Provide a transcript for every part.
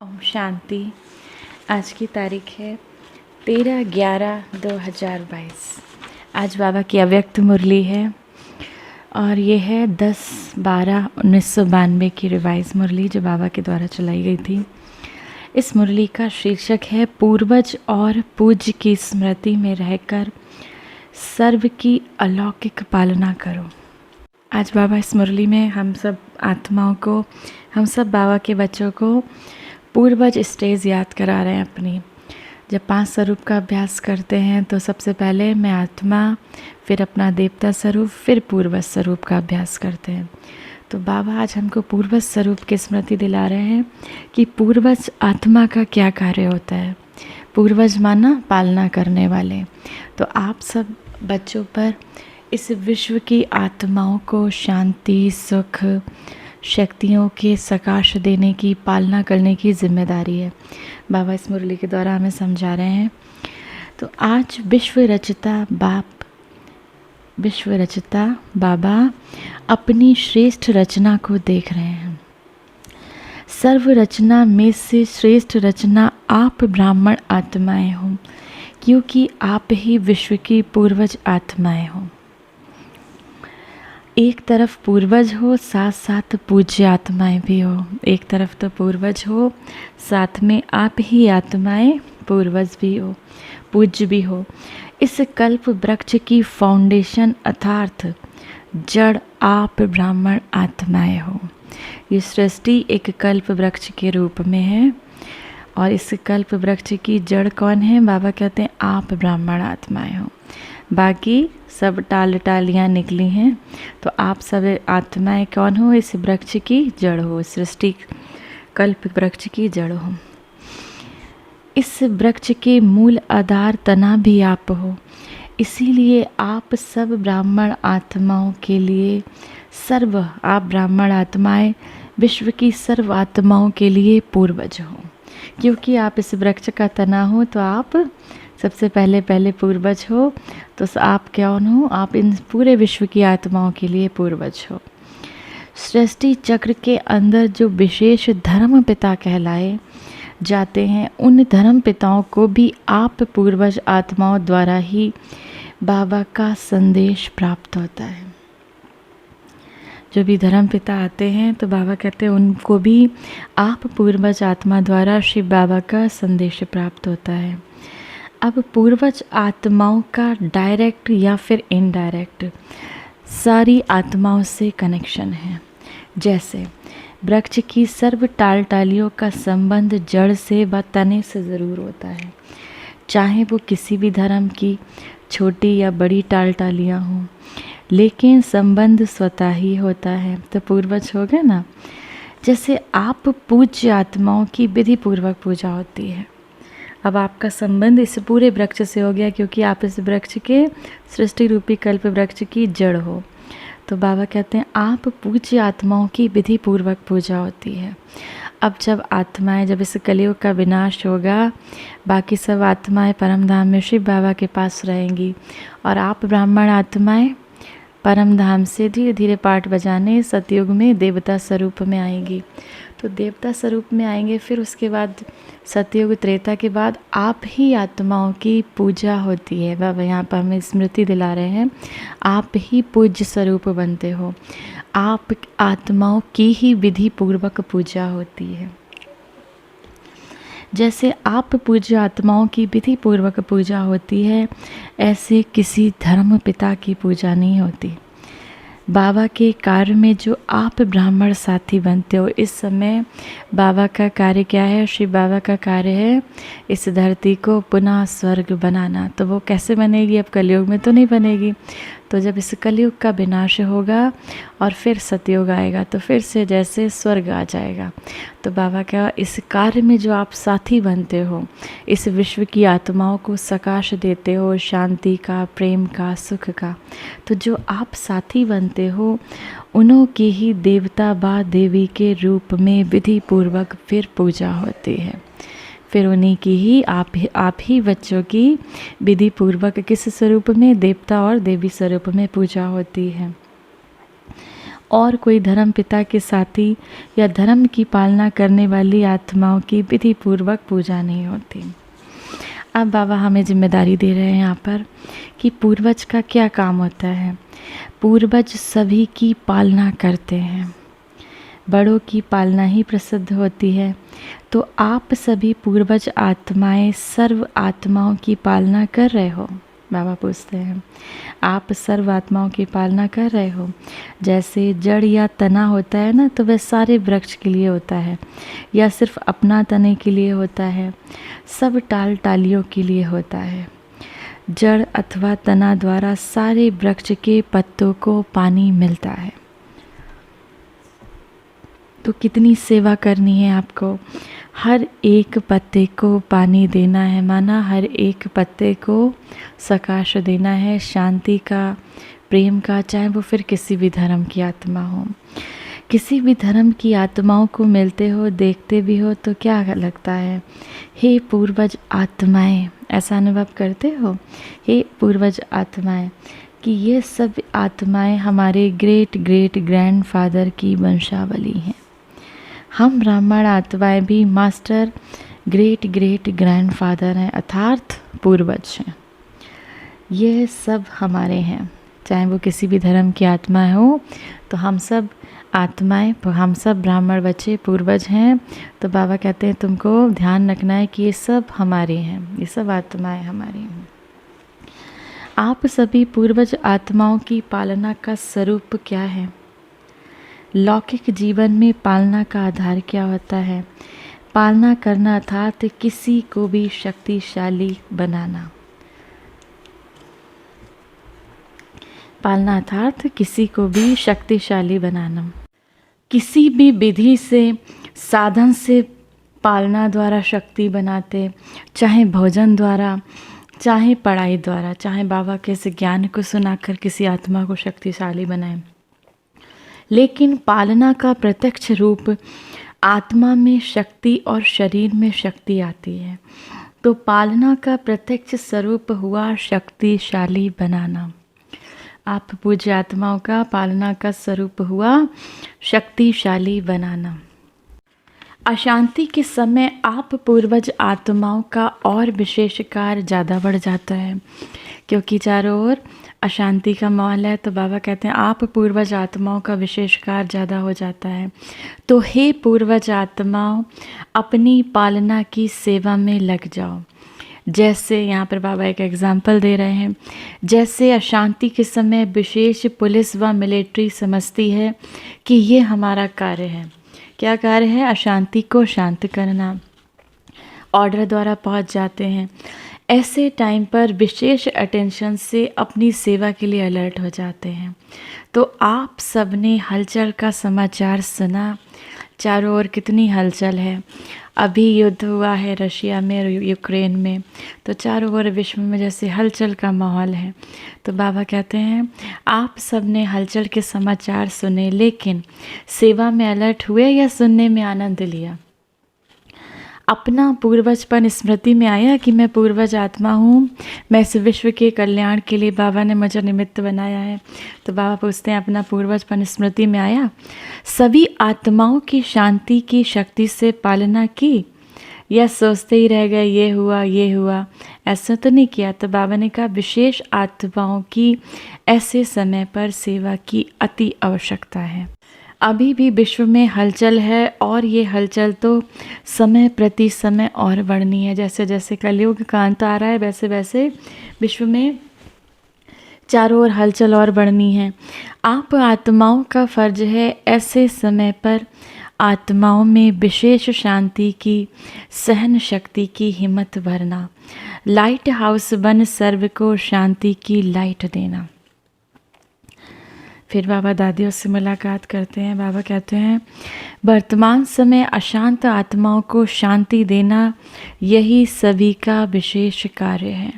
ओम शांति। आज की तारीख है 13/11/2022। आज बाबा की अव्यक्त मुरली है और ये है 10/12/1992 की रिवाइज मुरली जो बाबा के द्वारा चलाई गई थी। इस मुरली का शीर्षक है पूर्वज और पूज्य की स्मृति में रहकर सर्व की अलौकिक पालना करो। आज बाबा इस मुरली में हम सब आत्माओं को, हम सब बाबा के बच्चों को पूर्वज स्टेज याद करा रहे हैं अपनी। जब 5 स्वरूप का अभ्यास करते हैं तो सबसे पहले मैं आत्मा, फिर अपना देवता स्वरूप, फिर पूर्वज स्वरूप का अभ्यास करते हैं। तो बाबा आज हमको पूर्वज स्वरूप की स्मृति दिला रहे हैं कि पूर्वज आत्मा का क्या कार्य होता है। पूर्वज माना पालना करने वाले। तो आप सब बच्चों पर इस विश्व की आत्माओं को शांति, सुख, शक्तियों के सकाश देने की, पालना करने की जिम्मेदारी है। बाबा इस मुरली के द्वारा हमें समझा रहे हैं। तो आज विश्व रचता बाबा अपनी श्रेष्ठ रचना को देख रहे हैं। सर्व रचना में से श्रेष्ठ रचना आप ब्राह्मण आत्माएं हो, क्योंकि आप ही विश्व की पूर्वज आत्माएं हो। एक तरफ पूर्वज हो, साथ साथ पूज्य आत्माएं भी हो। एक तरफ तो पूर्वज हो, साथ में आप ही आत्माएं पूर्वज भी हो, पूज्य भी हो। इस कल्प वृक्ष की फाउंडेशन अर्थात जड़ आप ब्राह्मण आत्माएं हो। ये सृष्टि एक कल्प वृक्ष के रूप में है और इस कल्प वृक्ष की जड़ कौन है? बाबा कहते हैं आप ब्राह्मण आत्माएं हो। बाकी सब टालियाँ निकली हैं, तो आप सब आत्माएं कौन हो? इस वृक्ष की जड़ हो, सृष्टि कल्प वृक्ष की जड़ हो। इस वृक्ष के मूल आधार तना भी आप हो। इसीलिए आप सब ब्राह्मण आत्माओं के लिए आप ब्राह्मण आत्माएं विश्व की सर्व आत्माओं के लिए पूर्वज हो। क्योंकि आप इस वृक्ष का तना हो तो आप सबसे पहले पूर्वज हो। तो आप कौन हो? आप इन पूरे विश्व की आत्माओं के लिए पूर्वज हो। सृष्टि चक्र के अंदर जो विशेष धर्म पिता कहलाए जाते हैं, उन धर्म पिताओं को भी आप पूर्वज आत्माओं द्वारा ही बाबा का संदेश प्राप्त होता है। जो भी धर्म पिता आते हैं तो बाबा कहते हैं उनको भी आप पूर्वज आत्मा द्वारा शिव बाबा का संदेश प्राप्त होता है। अब पूर्वज आत्माओं का डायरेक्ट या फिर इनडायरेक्ट सारी आत्माओं से कनेक्शन है। जैसे वृक्ष की सर्व टालियों का संबंध जड़ से व तने से ज़रूर होता है, चाहे वो किसी भी धर्म की छोटी या बड़ी टालियाँ हों, लेकिन संबंध स्वतः ही होता है। तो पूर्वज हो गए ना। जैसे आप पूज्य आत्माओं की विधि पूर्वक पूजा होती है। अब आपका संबंध इस पूरे वृक्ष से हो गया, क्योंकि आप इस वृक्ष के सृष्टि रूपी कल्प वृक्ष की जड़ हो। तो बाबा कहते हैं आप पूज्य आत्माओं की विधि पूर्वक पूजा होती है। अब जब इस कलयुग का विनाश होगा, बाकी सब आत्माएं परम धाम में शिव बाबा के पास रहेंगी और आप ब्राह्मण आत्माएं परम धाम से धीरे धीरे पाठ बजाने सतयुग में देवता स्वरूप में आएंगी। तो देवता स्वरूप में आएंगे, फिर उसके बाद सतयुग त्रेता के बाद आप ही आत्माओं की पूजा होती है। बाबा यहाँ पर हमें स्मृति दिला रहे हैं, आप ही पूज्य स्वरूप बनते हो, आप आत्माओं की ही विधि पूर्वक पूजा होती है। जैसे आप पूज्य आत्माओं की विधि पूर्वक पूजा होती है, ऐसे किसी धर्म पिता की पूजा नहीं होती। बाबा के कार्य में जो आप ब्राह्मण साथी बनते हो, इस समय बाबा का कार्य क्या है? शिव बाबा का कार्य है इस धरती को पुनः स्वर्ग बनाना। तो वो कैसे बनेगी? अब कलयुग में तो नहीं बनेगी। तो जब इस कलयुग का विनाश होगा और फिर सतयुग आएगा तो फिर से जैसे स्वर्ग आ जाएगा। तो बाबा का इस कार्य में जो आप साथी बनते हो, इस विश्व की आत्माओं को सकाश देते हो, शांति का, प्रेम का, सुख का, तो जो आप साथी बनते हो उन्हों की ही देवता बा देवी के रूप में विधि पूर्वक फिर पूजा होती है। फिर उन्हीं की ही आप ही बच्चों की विधि पूर्वक किस स्वरूप में? देवता और देवी स्वरूप में पूजा होती है। और कोई धर्म पिता के साथी या धर्म की पालना करने वाली आत्माओं की विधि पूर्वक पूजा नहीं होती। अब बाबा हमें जिम्मेदारी दे रहे हैं यहाँ पर कि पूर्वज का क्या काम होता है। पूर्वज सभी की पालना करते हैं, बड़ों की पालना ही प्रसिद्ध होती है। तो आप सभी पूर्वज आत्माएं सर्व आत्माओं की पालना कर रहे हो। बाबा पूछते हैं, आप सर्व आत्माओं की पालना कर रहे हो। जैसे जड़ या तना होता है ना, तो वह सारे वृक्ष के लिए होता है, या सिर्फ अपना तने के लिए होता है, सब टाल टालियों के लिए होता है। जड़ अथवा तना द्वारा सारे वृक्ष के पत्तों को पानी मिलता है। तो कितनी सेवा करनी है आपको, हर एक पत्ते को पानी देना है, माना हर एक पत्ते को सकाश देना है, शांति का, प्रेम का, चाहे वो फिर किसी भी धर्म की आत्मा हो। किसी भी धर्म की आत्माओं को मिलते हो, देखते भी हो, तो क्या लगता है, हे पूर्वज आत्माएं, ऐसा अनुभव करते हो, हे पूर्वज आत्माएं, कि ये सब आत्माएं हमारे ग्रेट ग्रेट ग्रैंडफादर की वंशावली हैं। हम ब्राह्मण आत्माएं भी मास्टर ग्रेट ग्रेट ग्रैंडफादर हैं, अर्थात पूर्वज हैं। ये सब हमारे हैं, चाहे वो किसी भी धर्म की आत्मा हो, तो हम सब आत्माएं, हम सब ब्राह्मण बच्चे पूर्वज हैं। तो बाबा कहते हैं तुमको ध्यान रखना है कि ये सब हमारे हैं, ये सब आत्माएं हमारी हैं। आप सभी पूर्वज आत्माओं की पालना का स्वरूप क्या है। लौकिक जीवन में पालना का आधार क्या होता है। पालना करना अर्थात किसी को भी शक्तिशाली बनाना। पालना अर्थात किसी को भी शक्तिशाली बनाना। किसी भी विधि से, साधन से पालना द्वारा शक्ति बनाते, चाहे भोजन द्वारा, चाहे पढ़ाई द्वारा, चाहे बाबा के इस ज्ञान को सुनाकर किसी आत्मा को शक्तिशाली बनाएं। लेकिन पालना का प्रत्यक्ष रूप आत्मा में शक्ति और शरीर में शक्ति आती है। तो पालना का प्रत्यक्ष स्वरूप हुआ शक्तिशाली बनाना। आप पूज्य आत्माओं का पालना का स्वरूप हुआ शक्तिशाली बनाना। अशांति के समय आप पूर्वज आत्माओं का और विशेष कार्य ज़्यादा बढ़ जाता है, क्योंकि चारों ओर अशांति का माहौल है। तो बाबा कहते हैं आप पूर्वज आत्माओं का विशेष कार्य ज़्यादा हो जाता है। तो हे पूर्वज आत्माओं, अपनी पालना की सेवा में लग जाओ। जैसे यहाँ पर बाबा एक एग्जाम्पल दे रहे हैं, जैसे अशांति के समय विशेष पुलिस व मिलिट्री समझती है कि ये हमारा कार्य है। क्या कार्य है? अशांति को शांत करना। ऑर्डर द्वारा पहुँच जाते हैं। ऐसे टाइम पर विशेष अटेंशन से अपनी सेवा के लिए अलर्ट हो जाते हैं। तो आप सबने हलचल का समाचार सुना, चारों ओर कितनी हलचल है। अभी युद्ध हुआ है रशिया में और यूक्रेन में, तो चारों ओर विश्व में जैसे हलचल का माहौल है। तो बाबा कहते हैं आप सबने हलचल के समाचार सुने, लेकिन सेवा में अलर्ट हुए या सुनने में आनंद लिया? अपना पूर्वजपन स्मृति में आया कि मैं पूर्वज आत्मा हूँ, मैं इस विश्व के कल्याण के लिए बाबा ने मुझे निमित्त बनाया है। तो बाबा पूछते हैं अपना पूर्वजपन स्मृति में आया? सभी आत्माओं की शांति की शक्ति से पालना की, या सोचते ही रह गए ये हुआ, ऐसा तो नहीं किया? तो बाबा ने कहा विशेष आत्माओं की ऐसे समय पर सेवा की अति आवश्यकता है। अभी भी विश्व में हलचल है और ये हलचल तो समय प्रति समय और बढ़नी है। जैसे जैसे कलयुग का अंत आ रहा है, वैसे वैसे विश्व में चारों ओर हलचल और बढ़नी है। आप आत्माओं का फर्ज है ऐसे समय पर आत्माओं में विशेष शांति की, सहन शक्ति की हिम्मत भरना। लाइट हाउस बन सर्व को शांति की लाइट देना। फिर बाबा दादियों से मुलाकात करते हैं। बाबा कहते हैं वर्तमान समय अशांत आत्माओं को शांति देना यही सभी का विशेष कार्य है।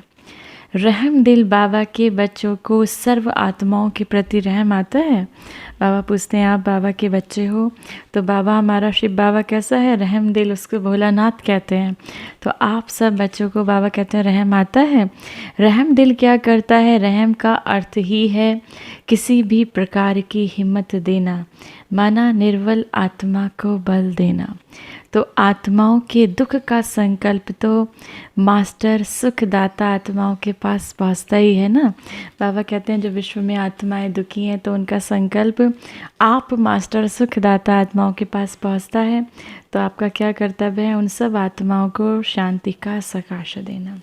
रहम दिल बाबा के बच्चों को सर्व आत्माओं के प्रति रहम आता है। बाबा पूछते हैं आप बाबा के बच्चे हो, तो बाबा हमारा शिव बाबा कैसा है? रहम दिल, उसको भोलानाथ कहते हैं। तो आप सब बच्चों को बाबा कहते हैं रहम आता है। रहम दिल क्या करता है? रहम का अर्थ ही है किसी भी प्रकार की हिम्मत देना, माना निर्बल आत्मा को बल देना। तो आत्माओं के दुख का संकल्प तो मास्टर सुखदाता आत्माओं के पास पहुंचता ही है ना। बाबा कहते हैं जो विश्व में आत्माएं दुखी हैं तो उनका संकल्प आप मास्टर सुखदाता आत्माओं के पास पहुंचता है। तो आपका क्या कर्तव्य है? उन सब आत्माओं को शांति का सकाश देना।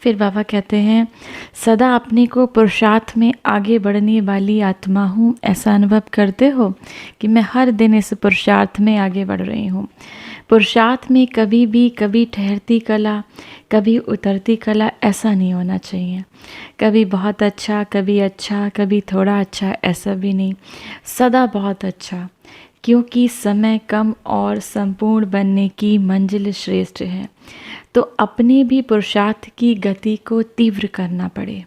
फिर बाबा कहते हैं सदा अपने को पुरुषार्थ में आगे बढ़ने वाली आत्मा हूँ, ऐसा अनुभव करते हो कि मैं हर दिन इस पुरुषार्थ में आगे बढ़ रही हूँ। पुरुषार्थ में कभी भी कभी ठहरती कला, कभी उतरती कला, ऐसा नहीं होना चाहिए। कभी बहुत अच्छा, कभी थोड़ा अच्छा, ऐसा भी नहीं, सदा बहुत अच्छा। क्योंकि समय कम और संपूर्ण बनने की मंजिल श्रेष्ठ है। तो अपने भी पुरुषार्थ की गति को तीव्र करना पड़े।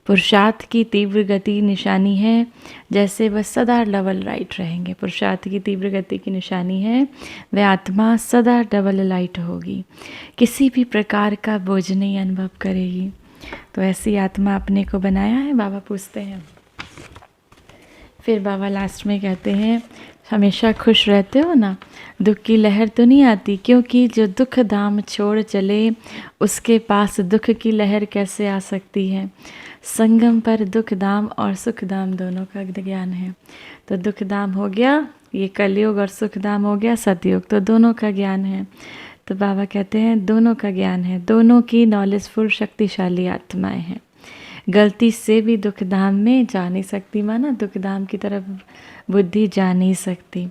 पुरुषार्थ की तीव्र गति निशानी है जैसे वह सदा डबल लाइट रहेंगे। पुरुषार्थ की तीव्र गति की निशानी है वह आत्मा सदा डबल लाइट होगी, किसी भी प्रकार का बोझ नहीं अनुभव करेगी। तो ऐसी आत्मा अपने को बनाया है, बाबा पूछते हैं। फिर बाबा लास्ट में कहते हैं हमेशा खुश रहते हो ना, दुख की लहर तो नहीं आती, क्योंकि जो दुख धाम छोड़ चले उसके पास दुख की लहर कैसे आ सकती है। संगम पर दुख धाम और सुख धाम दोनों का ज्ञान है। तो दुख धाम हो गया ये कलयुग और सुख धाम हो गया सतयुग, तो दोनों का ज्ञान है। तो बाबा कहते हैं दोनों का ज्ञान है, दोनों की नॉलेजफुल शक्तिशाली आत्माएं हैं। गलती से भी दुख धाम में जा नहीं सकती, माना दुख धाम की तरफ बुद्धि जा नहीं सकती।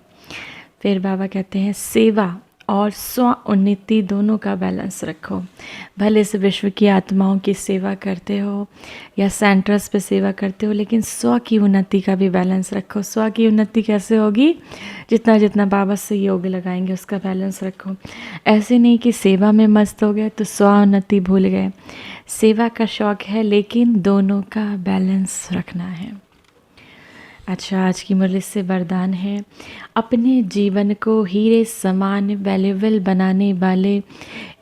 फिर बाबा कहते हैं सेवा और स्व उन्नति दोनों का बैलेंस रखो। भले इस विश्व की आत्माओं की सेवा करते हो या सेंटर्स पे सेवा करते हो, लेकिन स्व की उन्नति का भी बैलेंस रखो। स्व की उन्नति कैसे होगी? जितना जितना बाबा से योग लगाएंगे उसका बैलेंस रखो। ऐसे नहीं कि सेवा में मस्त हो गए तो स्व उन्नति भूल गए। सेवा का शौक है लेकिन दोनों का बैलेंस रखना है। अच्छा, आज की मुरली से वरदान है अपने जीवन को हीरे समान वैल्यूएबल बनाने वाले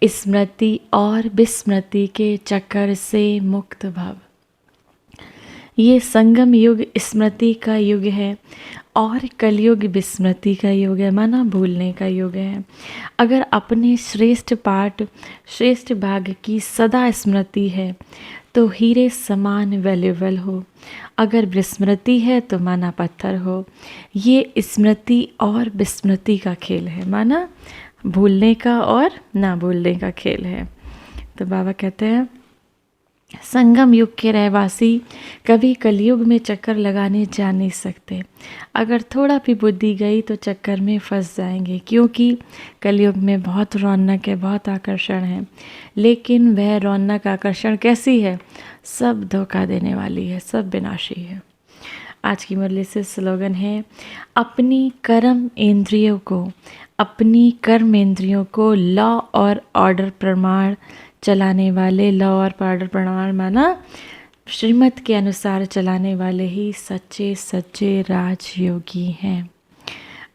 स्मृति और विस्मृति के चक्कर से मुक्त भव। ये संगम युग स्मृति का युग है और कलयुग विस्मृति का युग है, माना भूलने का युग है। अगर अपने श्रेष्ठ पाठ श्रेष्ठ भाग की सदा स्मृति है तो हीरे समान वैल्यूएबल हो, अगर विस्मृति है तो माना पत्थर हो। ये स्मृति और विस्मृति का खेल है, माना भूलने का और ना भूलने का खेल है। तो बाबा कहते हैं संगम युग के रहवासी कभी कलयुग में चक्कर लगाने जा नहीं सकते। अगर थोड़ा भी बुद्धि गई तो चक्कर में फंस जाएंगे, क्योंकि कलयुग में बहुत रौनक है, बहुत आकर्षण है। लेकिन वह रौनक आकर्षण कैसी है? सब धोखा देने वाली है, सब विनाशी है। आज की मुरली से स्लोगन है अपनी कर्म इंद्रियों को लॉ और ऑर्डर प्रमाण चलाने वाले, लॉ और ऑर्डर प्रमाण माना श्रीमत के अनुसार चलाने वाले ही सच्चे सच्चे राजयोगी हैं।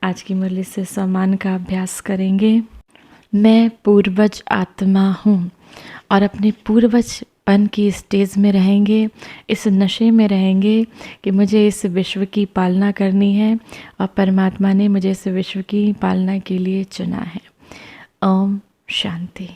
आज की मुरली से सम्मान का अभ्यास करेंगे। मैं पूर्वज आत्मा हूँ और अपने पूर्वजपन की स्टेज में रहेंगे, इस नशे में रहेंगे कि मुझे इस विश्व की पालना करनी है और परमात्मा ने मुझे इस विश्व की पालना के लिए चुना है। ओम शांति।